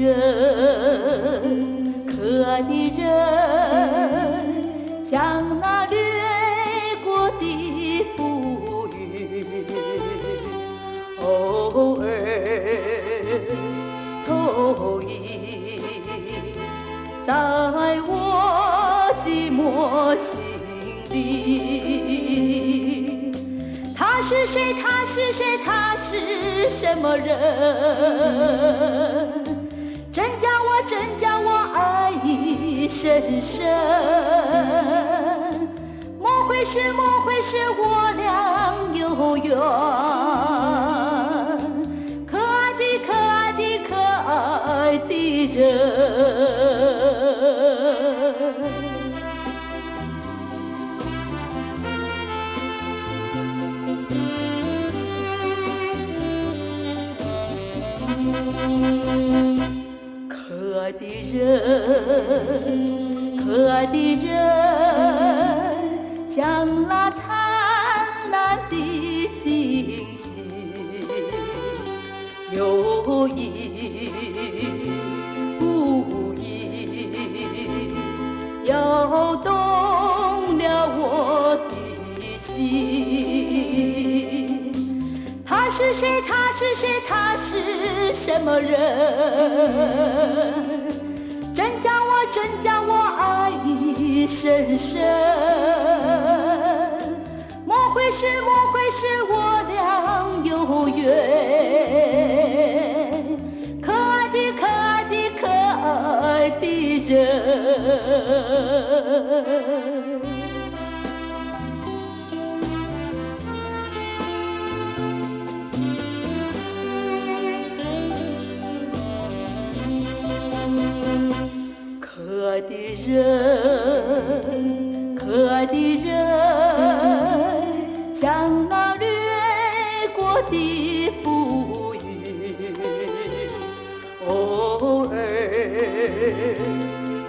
人，可爱的人，像那掠过的浮云，偶尔投影在我寂寞心里。他是谁？他是谁？他是什么人？真叫我爱意深深。莫非是我俩有缘？可爱的人。可爱的人，可爱的人，像那灿烂的星星，有意无意摇动了我的心。他是谁？他是谁？他是什么人？真叫我爱意深深。莫非是我俩有缘？可爱的人。可爱的人，可爱的人，像那掠过的浮云，偶尔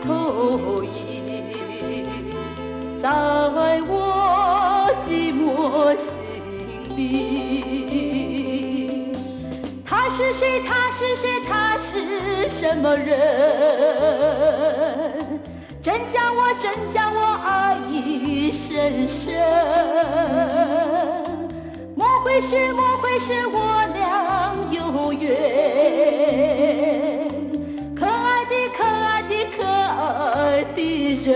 投影在我寂寞心里。他是谁？他是谁？他是什么人？真叫我爱意深深。莫非是我俩有缘？可爱的人。